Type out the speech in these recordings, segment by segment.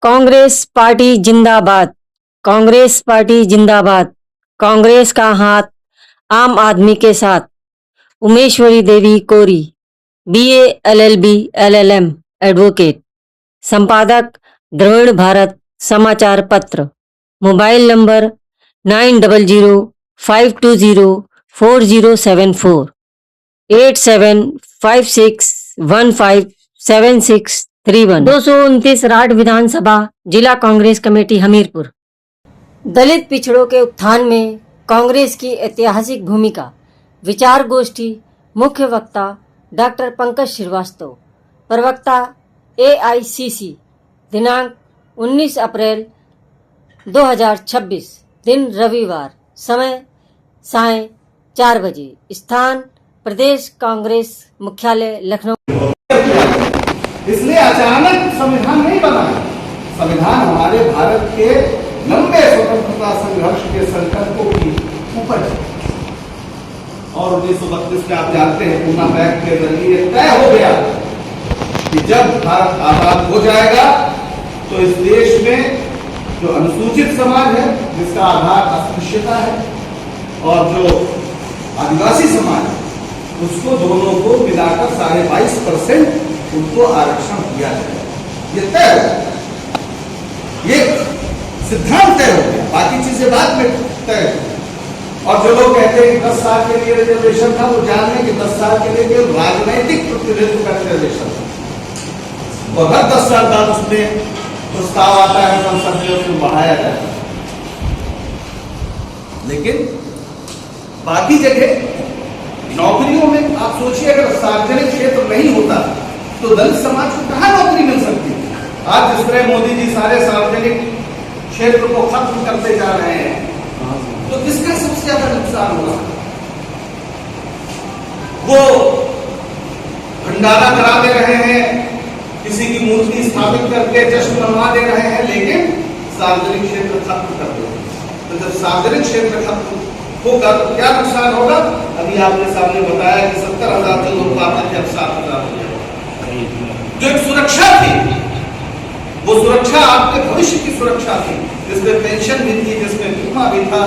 Congress party जिंदाबाद। Congress party जिंदाबाद। कांग्रेस का हाथ आम आदमी के साथ। उमेश्वरी देवी कोरी, बीए, एलएलबी, एलएलएम, एडवोकेट। संपादक द्रविड़ भारत समाचार पत्र। Mobile number 9005204074, 8756157631। 229 राठ विधानसभा, जिला कांग्रेस कमेटी हमीरपुर। दलित पिछड़ों के उत्थान में कांग्रेस की ऐतिहासिक भूमिका। विचार गोष्ठी। मुख्य वक्ता डॉक्टर पंकज श्रीवास्तव, प्रवक्ता एआईसीसी। दिनांक 19 अप्रैल 2026, दिन रविवार। समय सायं 4 बजे। स्थान प्रदेश कांग्रेस मुख्यालय लखनऊ। इसलिए अचानक संविधान नहीं बना है। संविधान हमारे भारत के लंबे स्वतंत्रता संघर्ष के संकल्पों की उपज है। और 1932 में आप जानते हैं पूना पैक्ट के जरिए तय हो गया कि जब भारत आजाद हो जाएगा तो इस देश में जो अनुसूचित समाज है, जिसका आधार अस्पृश्यता है, और जो आदिवासी समाज है, उसको दोनों को मिलाकर 22.5% उनको आरक्षण दिया जाएगा। ये तय हो, ये सिद्धांत तय हो गया, बाकी चीजें बाद में तय हो। और जो लोग कहते हैं कि 10 साल के लिए रिजर्वेशन था, वो जान लें कि 10 साल के लिए केवल राजनैतिक प्रतिनिधित्व का रिजर्वेशन था। और हर 10 साल बाद उसमें प्रस्ताव आता है संसद में, उसको बढ़ाया जाता है। लेकिन बाकी जगह नौकरियों में आप सोचिए, अगर सार्वजनिक क्षेत्र नहीं होता तो दलित समाज को कहां नौकरी मिल सकती है? आज जिस तरह मोदी जी सारे सार्वजनिक क्षेत्र को खत्म करते जा रहे हैं, तो किसका सबसे ज्यादा नुकसान होगा? वो भंडारा करा दे रहे हैं, किसी की मूर्ति स्थापित करके जश्न मनवा दे रहे हैं, लेकिन सार्वजनिक क्षेत्र खत्म कर दे। तो जब सार्वजनिक क्षेत्र खत्म होगा तो क्या नुकसान होगा? अभी आपने सामने बताया कि 70,000 जो लोग आते थे, अब 7,000 हो गया। जो एक सुरक्षा थी, वो सुरक्षा आपके भविष्य की सुरक्षा थी, जिसमें पेंशन भी थी, जिसमें बीमा भी था,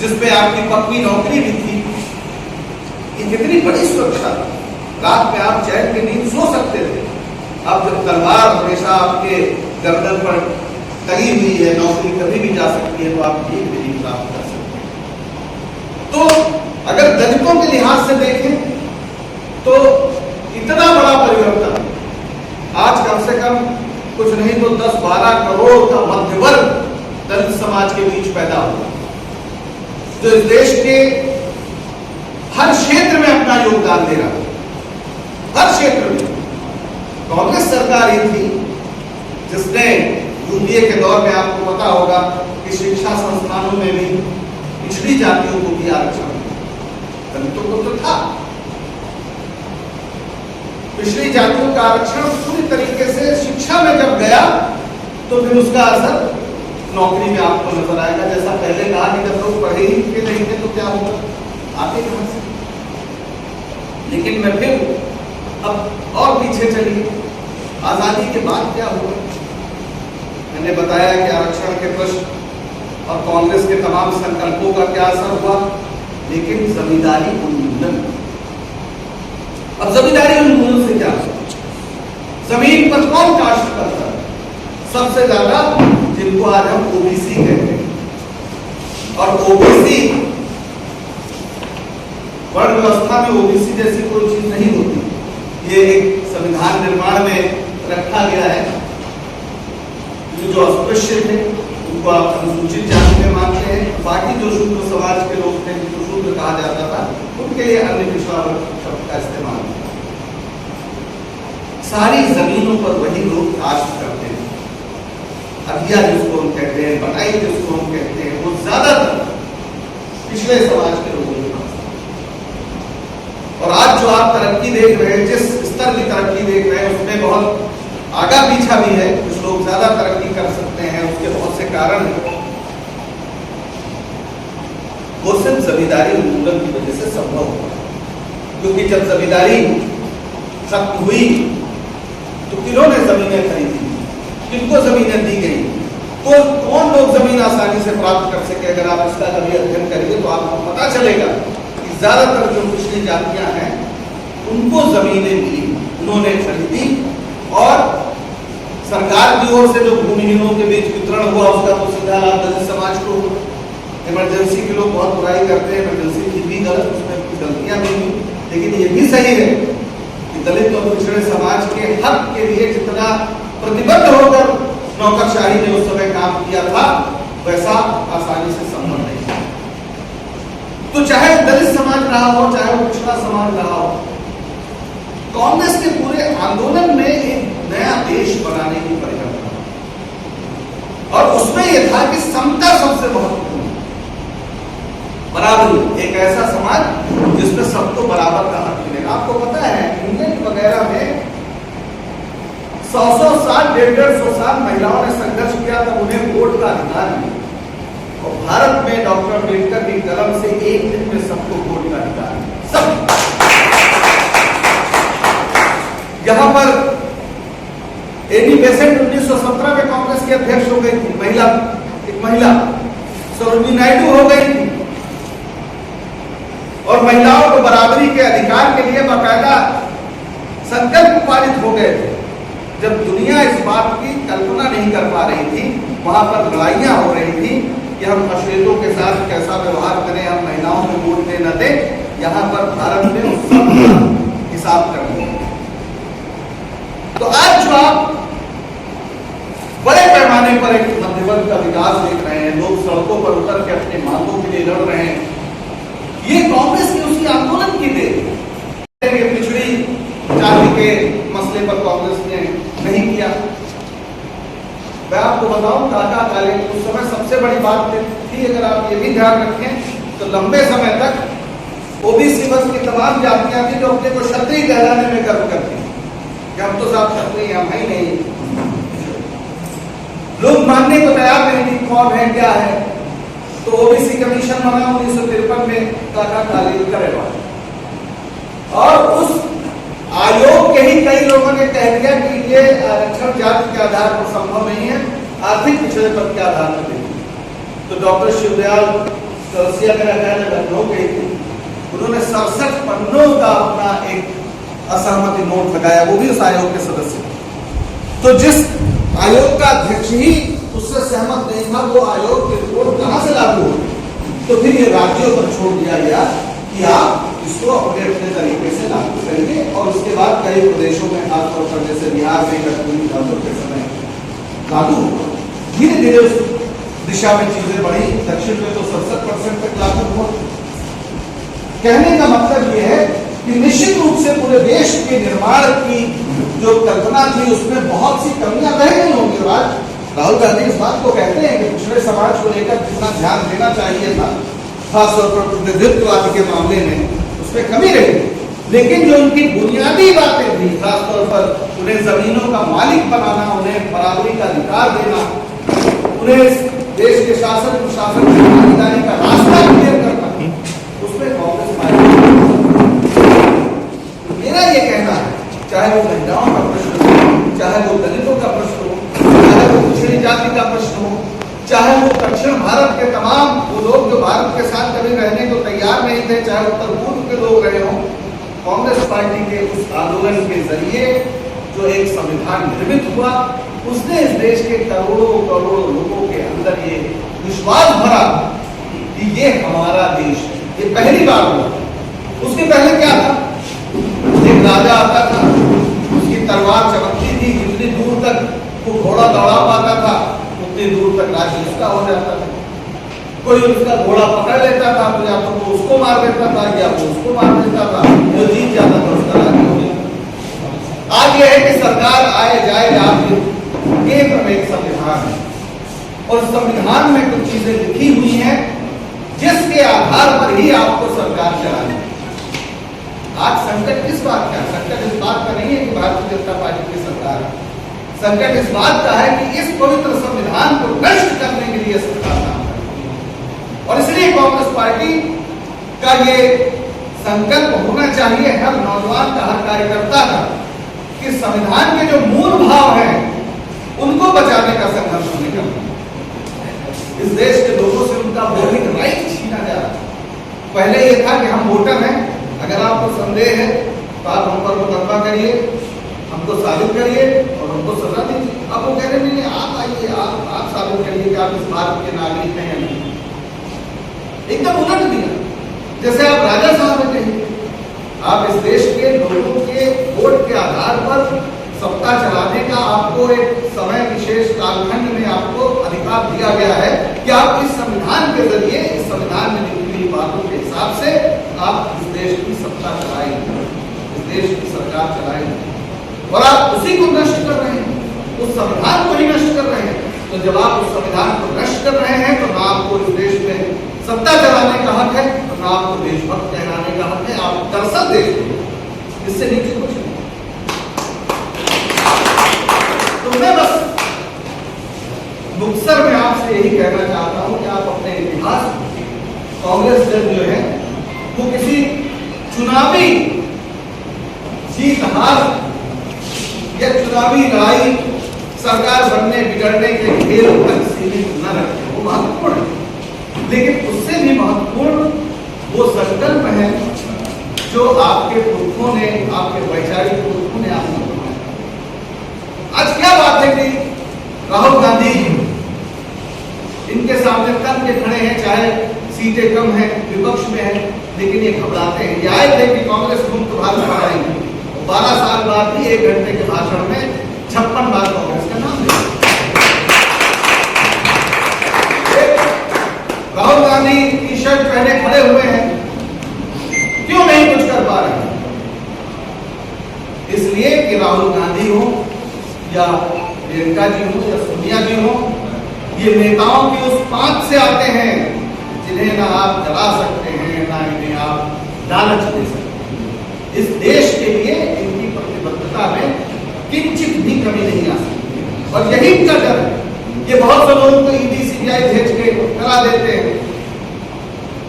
जिसमें आपकी पक्की नौकरी भी थी। ये कितनी बड़ी सुरक्षा थी। रात में आप चैन की नींद सो सकते थे। अब जब तलवार हमेशा आपके गर्दन पर टंगी हुई है, नौकरी कभी भी जा सकती है, तो आप एक भी नहीं प्राप्त कर सकते। तो अगर दलितों के लिहाज से देखें तो इतना बड़ा परिवर्तन आज कम से कम कुछ नहीं तो 10-12 करोड़ का मध्य वर्ग दलित समाज के बीच पैदा हुआ, जो इस देश के हर क्षेत्र में अपना योगदान दे रहा है। हर क्षेत्र में कांग्रेस सरकार ही थी जिसने यूपीए के दौर में, आपको पता होगा कि शिक्षा संस्थानों में भी पिछड़ी जातियों को भी आरक्षण, दलितों को तो था, पिछड़ी जातियों का आरक्षण पूरी तरीके से शिक्षा में जब गया तो फिर उसका असर नौकरी में आपको नजर आएगा। जैसा पहले कहा कि जब लोग पढ़े ही नहीं थे तो क्या होगा, आते कहां से? लेकिन मैं फिर अब और पीछे चलिए, आजादी के बाद क्या हुआ? मैंने बताया कि आरक्षण के प्रश्न और कांग्रेस के तमाम संकल्पों का क्या असर हुआ, लेकिन जमींदारी उन्मूलन। अब जमींदारी उन्मूलन से क्या हुआ? जमीन पर कौन काश्त करता है? सबसे ज्यादा जिनको आज हम ओबीसी कहते हैं, और ओबीसी वर्ण व्यवस्था में ओबीसी जैसी कोई चीज नहीं होती। ये एक संविधान निर्माण में रखा गया है। जो अस्पृश्य थे उनको आप अनुसूचित जाति में मानते हैं, बाकी जो शूद्र समाज के लोग थे, जिनको शूद्र कहा जाता था, उनके लिए अन्य पिछड़ा वर्ग शब्द का इस्तेमाल किया। सारी जमीनों पर वही लोग काश्त करते हैं। अधिया जिसको हम कहते हैं, बटाई जिसको हम कहते हैं, वो ज्यादातर पिछले समाज के लोगों के पास। और आज जो आप तरक्की देख रहे हैं, जिस स्तर की तरक्की देख रहे हैं, उसमें बहुत आगा पीछा भी है। कुछ लोग ज्यादा तरक्की कर सकते हैं, उसके बहुत से कारण हैं। वो सिर्फ जमींदारी उन्मूलन की वजह से संभव हुआ, क्योंकि जब जमींदारी खत्म हुई तो किन्होंने जमीनें खरीदी? किनको जमीनें दी गई, तो कौन लोग जमीन आसानी से प्राप्त कर सके। अगर आप इसका कभी अध्ययन करेंगे तो आपको पता चलेगा कि ज्यादातर जो पिछड़ी जातियां हैं उनको जमीनें मिली, उन्होंने खरीदी, और सरकार की ओर से जो भूमिहीनों के बीच वितरण हुआ उसका तो सीधा लाभ दलित समाज को। इमरजेंसी के लोग बहुत बुराई करते हैं, इमरजेंसी की भी गलत, उसमें कुछ गलतियां भी हुई, लेकिन ये भी सही है कि दलित और पिछड़े समाज के हक के लिए जितना प्रतिबद्ध होकर नौकरशाही ने उस समय काम किया था वैसा आसानी से संभव नहीं था। तो चाहे दलित समाज रहा हो, चाहे वो पिछड़ा समाज रहा हो, कांग्रेस के पूरे आंदोलन में एक नया देश बनाने की परिकल्पना, और उसमें यह था कि समता सबसे महत्वपूर्ण, बराबरी, एक ऐसा समाज जिसमें सबको बराबर का हक मिलेगा। आपको पता है इंग्लैंड वगैरह में 100 साल, 150 साल महिलाओं ने संघर्ष किया तब उन्हें वोट का अधिकार मिला, और भारत में डॉक्टर अम्बेडकर की कलम से एक दिन में सबको वोट का अधिकार मिला। सब यहां पर एनी बेसेंट 1917 में कांग्रेस की अध्यक्ष हो गई थी, एक महिला सरोजिनी नायडू हो गई थी, और महिलाओं को बराबरी के अधिकार के लिए बाकायदा संकल्प पारित हो गए थे। जब दुनिया इस बात की कल्पना नहीं कर पा रही थी, वहां पर लड़ाइयां हो रही थी कि हम अश्वेतों के साथ कैसा व्यवहार करें, हम महिलाओं में वोट दे न दे, यहां पर भारत ने उस सब का हिसाब कर लिया। तो आज जो आप बड़े पैमाने पर एक मध्यवर्ग का विकास देख रहे हैं, लोग सड़कों पर उतर के अपने मांगों के लिए लड़ रहे हैं, ये कांग्रेस की उसकी आंदोलन की देन। पिछड़ी जाति के मसले पर कांग्रेस ने नहीं किया। मैं आपको बताऊं, काका काले उस समय सबसे बड़ी बात थी, अगर आप ये भी ध्यान रखें तो लंबे समय तक ओबीसी वर्ग की तमाम जातियां थी जो अपने को क्षत्रिय कहलाने में गर्व करती, कि हम तो साहब क्षत्रिय हम है ही नहीं। लोग मानने को तैयार नहीं थी कौन है क्या है। तो ओबीसी कमीशन बना 1953 में काका काले करेगा, और उस आयोग के ही कई लोगों ने कह दिया कि ये आरक्षण जाति के आधार पर संभव नहीं है, आर्थिक पिछड़ेपन के आधार पर नहीं। तो डॉक्टर शिवदयाल कलसिया मेरा ख्याल लखनऊ गई थी, उन्होंने 67 पन्नों का अपना एक असहमति नोट लगाया, वो भी उस आयोग के सदस्य। तो जिस आयोग का अध्यक्ष ही उससे सहमत नहीं था, वो आयोग की रिपोर्ट कहां से लागू होगी। तो फिर ये राज्यों पर छोड़ दिया गया कि आप इसको अपने अपने तरीके से लागू करेंगे, और उसके बाद कई प्रदेशों में खासतौर पर जैसे बिहार में कटपुरी कानून के समय लागू हुआ। धीरे धीरे उस दिशा में चीजें बढ़ी, दक्षिण में तो 67% तक लागू हुआ। कहने का मतलब यह है कि निश्चित रूप से पूरे देश के निर्माण की जो कल्पना थी उसमें बहुत सी कमियां रह गई होंगी। और आज राहुल गांधी इस बात को कहते हैं कि पिछड़े समाज को लेकर जितना ध्यान देना चाहिए था, खासतौर पर प्रतिनिधित्ववाद के मामले में, उसमें कमी रही। लेकिन जो उनकी बुनियादी बातें थी, खासतौर पर उन्हें जमीनों का मालिक बनाना, उन्हें बराबरी का अधिकार देना, उन्हें देश के शासन प्रशासन की भागीदारी का रास्ता क्लियर करना, उसमें कांग्रेस मेरा ये कहना है, चाहे वो महिलाओं का प्रश्न हो, चाहे वो दलितों का प्रश्न हो, चाहे वो पिछड़ी जाति का प्रश्न हो, चाहे वो दक्षिण भारत के तमाम वो लोग जो भारत के साथ कभी रहने को तैयार नहीं थे, चाहे उत्तर पूर्व के लोग रहे हों, कांग्रेस पार्टी के उस आंदोलन के जरिए जो एक संविधान निर्मित हुआ, उसने इस देश के करोड़ों करोड़ों लोगों के अंदर ये विश्वास भरा कि ये हमारा देश है। ये पहली बार हुआ। उसके पहले क्या था, एक राजा आता था, उसकी तलवार चमकती थी, जितनी दूर तक वो घोड़ा दौड़ा पाता था उतनी दूर तक राज्य उसका हो जाता था। कोई उसका घोड़ा पकड़ लेता था तो या तो वो उसको मार देता था या वो उसको मार देता था, जो जीत जाता था उसका राज्य हो जाता। आज ये है कि सरकार आए जाए, आपके केंद्र में एक संविधान है, और संविधान में कुछ चीजें लिखी हुई हैं जिसके आधार पर ही आपको सरकार चलानी है। आज संकट किस बात का? संकट इस बात का नहीं है कि भारतीय जनता पार्टी की सरकार है, संकट इस बात का है कि इस पवित्र संविधान को नष्ट करने के लिए सरकार काम कर रही है। और इसलिए कांग्रेस पार्टी का ये संकल्प होना चाहिए हर नौजवान का, हर कार्यकर्ता का, कि संविधान के जो मूल भाव हैं उनको बचाने का संघर्ष हमें करना है। इस देश के लोगों से उनका वोटिंग राइट छीना जा रहा है। पहले ये था कि हम वोटर हैं, अगर आपको संदेह है तो आप हम पर मुकदमा करिए, हमको साबित करिए और हमको सजा दीजिए। अब वो कह रहे नहीं, आप आइए, आप साबित करिए कि आप इस भारत के नागरिक हैं या नहीं। एकदम उलट दिया, जैसे आप राजा साहब हैं कहिए। आप इस देश के लोगों के वोट के आधार पर सत्ता चलाने का आपको एक समय विशेष कालखंड में आपको अधिकार दिया गया है कि आप इस संविधान के जरिए, इस संविधान में लिखी हुई बातों के हिसाब से आप इस देश की सत्ता चलाएंगे, इस देश की सरकार चलाएंगे। और आप उसी को नष्ट कर रहे हैं, उस संविधान को ही नष्ट कर रहे हैं। तो जब आप उस संविधान को नष्ट कर रहे हैं तो ना आपको इस देश में सत्ता चलाने का हक है, तो ना आपको देशभक्त कहलाने का हक है। आप दरअसल देश, इससे नीचे कुछ नहीं। तो मैं बस मुक्तसर में आपसे यही कहना चाहता हूं कि आप अपने इतिहास, कांग्रेस दल जो है वो किसी चुनावी जीत हार या चुनावी लड़ाई, सरकार बनने बिगड़ने के खेल तक सीमित न रखें। वो महत्वपूर्ण है, लेकिन उससे भी महत्वपूर्ण वो संकल्प है जो आपके पुरखों ने, आपके वैचारिक पुरखों ने आपको बनाया। आज क्या बात है कि राहुल गांधी इनके सामने तर्क के खड़े हैं, चाहे सीटें कम हैं, विपक्ष में हैं, लेकिन ये घबराते हैं। ये आए थे कि कांग्रेस मुक्त भारत बनाएंगे, 12 साल बाद भी 1 घंटे के भाषण में 56 बार कांग्रेस का नाम लिया। राहुल गांधी टी शर्ट पहने खड़े हुए हैं, क्यों नहीं कुछ कर पा रहे हैं? इसलिए कि राहुल गांधी हो या प्रियंका जी हो या सोनिया जी हो, ये नेताओं की उस पांच से आते हैं जिन्हें ना आप जला सकते हैं, ना इन्हें आप लालच दे सकते हैं। इस देश के लिए इनकी प्रतिबद्धता में किंचित भी कमी नहीं आ सकती, और यही इनका डर है। ये बहुत से लोगों को ईडी सीबीआई भेज के करा देते हैं।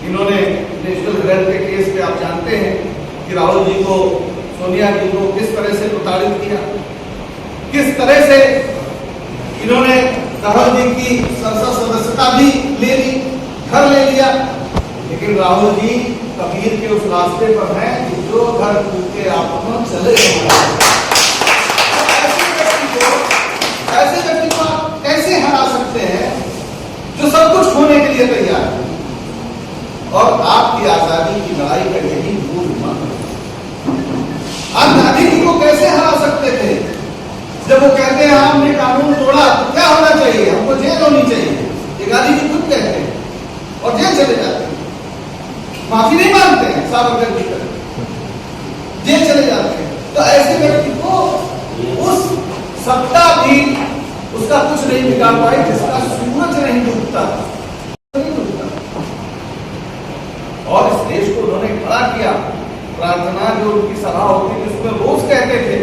इन्होंने नेशनल हेराल्ड के केस पे आप जानते हैं कि राहुल जी को, सोनिया जी को किस तरह से प्रताड़ित किया, किस तरह से इन्होंने राहुल जी की संसद सदस्यता भी ले ली, घर ले लिया। लेकिन राहुल जी कबीर के उस रास्ते पर हैं कि जो घर कूद के आप चले गए। ऐसे व्यक्ति को आप कैसे हरा सकते हैं जो सब कुछ खोने के लिए तैयार है? और आपकी आजादी की लड़ाई का यही मूल मंत्र। आप गांधी जी को कैसे हरा सकते थे? जब वो कहते हैं हमने कानून तोड़ा, तो क्या होना चाहिए? हमको जेल होनी चाहिए। ये गांधी जी खुद कहते हैं और जेल चले जाते हैं, माफी नहीं मांगते हैं, साबरमती की तरह जेल चले जाते हैं। तो ऐसे व्यक्ति को उस सत्ता भी उसका कुछ नहीं बिगाड़ पाई जिसका सूरज नहीं डूबता, और इस देश को उन्होंने खड़ा किया। प्रार्थना जो उनकी सभा होती थी उसमें रोज कहते थे,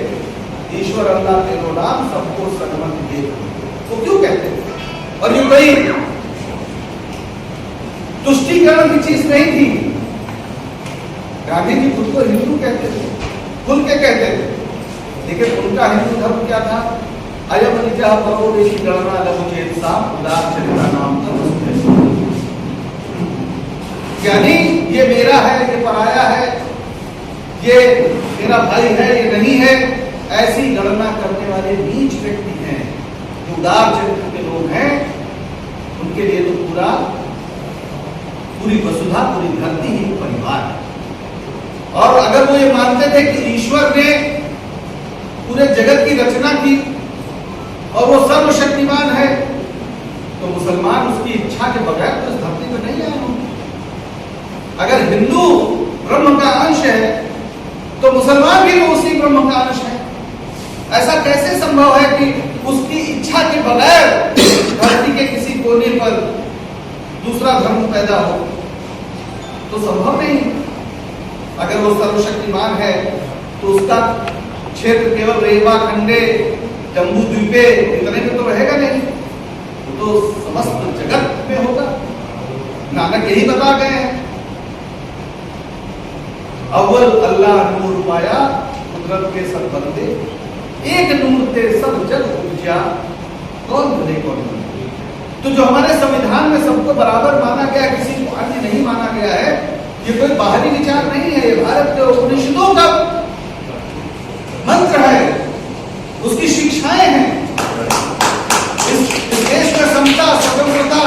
ईश्वर अल्लाह तेरो नाम सबको सन्मत दे। तो क्यों कहते थे? और ये कोई तुष्टिकरण की चीज नहीं थी। गांधी जी खुद को हिंदू कहते थे, खुल के कहते थे, लेकिन उनका हिंदू धर्म क्या था? अयम निजा परो देशी गणना लघुचेत साम उदार चरिता नाम का। यानी ये मेरा है, ये पराया है, ये मेरा भाई है, ये नहीं है, ऐसी गणना करने वाले नीच व्यक्ति हैं। जो उदार चरित्र के लोग हैं उनके लिए तो पूरी वसुधा, पूरी धरती ही परिवार है। और अगर वो ये मानते थे कि ईश्वर ने पूरे जगत की रचना की और वो सर्वशक्तिमान है, तो मुसलमान उसकी इच्छा के बगैर तो इस धरती पर नहीं आए होंगे। अगर हिंदू ब्रह्म का अंश है तो मुसलमान भी तो उसी ब्रह्म का अंश है। ऐसा कैसे संभव है कि उसकी इच्छा के बगैर धरती के किसी कोने पर दूसरा धर्म पैदा हो? तो संभव नहीं। अगर वो सर्वशक्तिमान है तो उसका क्षेत्र केवल रेवा खंडे, जम्बू द्वीपे इतने में तो रहेगा नहीं, तो समस्त जगत में होगा। नानक यही बता गए हैं, अव्वल अल्लाह नूर पाया कुदरत के सब बंदे, एक नूर ते सब जग उपजा कौन बने कौन बने? तो जो हमारे संविधान में सबको बराबर माना गया, किसी को अन्य नहीं माना गया है, ये कोई बाहरी विचार नहीं है, ये भारत के उपनिषदों का मंत्र है, उसकी शिक्षाएं हैं। इस देश में समता, स्वतंत्रता,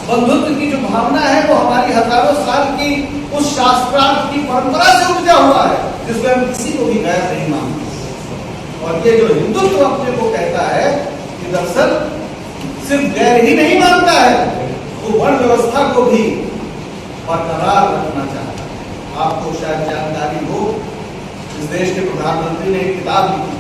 बंधुत्व की जो भावना है वो हमारी हजारों साल की उस शास्त्रार्थ की परंपरा से उपजा हुआ है, जिसमें हम किसी को भी गैर नहीं मानते। और ये जो हिंदुत्व अपने को कहता है कि दरअसल सिर्फ गैर ही नहीं मानता है, वो वर्ण व्यवस्था को भी बरकरार रखना चाहता है। आपको शायद जानकारी हो, इस देश के प्रधानमंत्री ने एक किताब लिखी,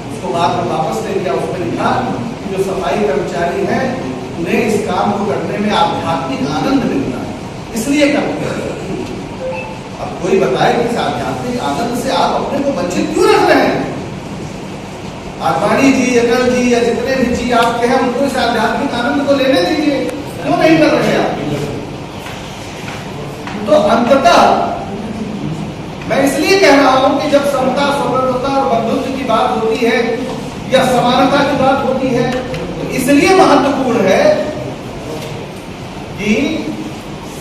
उसको बाद में वापस ले लिया। उसमें लिखा कि जो सफाई कर्मचारी हैं उन्हें इस काम को करने में आध्यात्मिक आनंद मिलता है, इसलिए करते हैं। अब कोई बताए कि इस आध्यात्मिक आनंद से आप अपने को वंचित क्यों रख रहे हैं? आडवाणी जी, अटल जी या जितने भी जी आपके हैं, उनको इस आध्यात्मिक आनंद को लेने दीजिए, क्यों नहीं कर रहे आप? तो अंततः मैं इसलिए कह रहा हूं कि जब समता, स्वतंत्रता और बंधुत्व की बात होती है या समानता की बात होती है, तो इसलिए महत्वपूर्ण है कि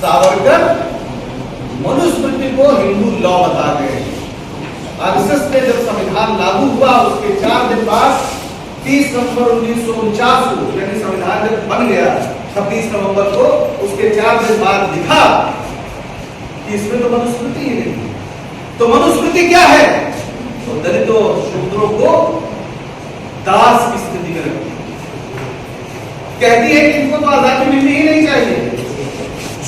सावरकर मनुस्मृति को हिंदू लॉ बता गए। आरएसएस में जब संविधान लागू हुआ, उसके 4 दिन बाद 30 नवंबर 1949 को, यानी संविधान जब बन गया 26 नवंबर को, उसके 4 दिन बाद लिखा कि इसमें तो मनुस्मृति ही नहीं। तो मनुस्मृति क्या है? तो दलितों, शूद्रों को दास की स्थिति में रखती है, कहती है कि इनको तो आजादी मिलनी ही नहीं चाहिए।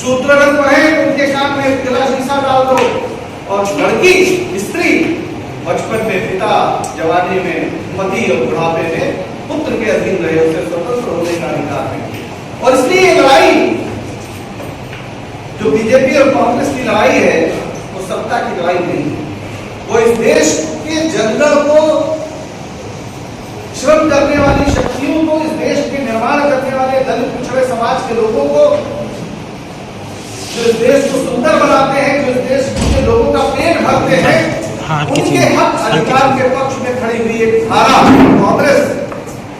शूद्र अगर कहे तो उनके कान में गला शीशा डाल दो, और लड़की, स्त्री बचपन में पिता, जवानी में पति और बुढ़ापे में पुत्र के अधीन रहे, उसे स्वतंत्र होने का अधिकार है। और इसलिए ये लड़ाई जो बीजेपी और कांग्रेस की लड़ाई है, वो सत्ता की लड़ाई नहीं है, वो इस देश के जंगल को, श्रम करने वाली शक्तियों को, इस देश के निर्माण करने वाले दलित पिछड़े समाज के लोगों को, जो इस देश को सुंदर बनाते हैं, जो इस देश के लोगों का पेट भरते हैं, उनके हक अधिकार के पक्ष में खड़ी हुई एक धारा कांग्रेस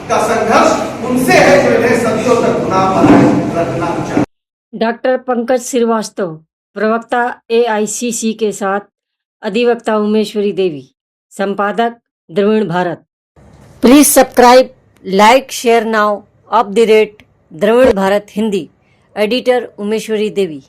का संघर्ष उनसे है, जो इन्हें सदियों तक गुलाम बनाए रखना चाहिए। डॉक्टर पंकज श्रीवास्तव, प्रवक्ता AICC के साथ अधिवक्ता उमेश्वरी देवी, संपादक Dravid Bharat. Please subscribe, like, share now, of the rate Dravid Bharat Hindi. Editor Umeshwari Devi.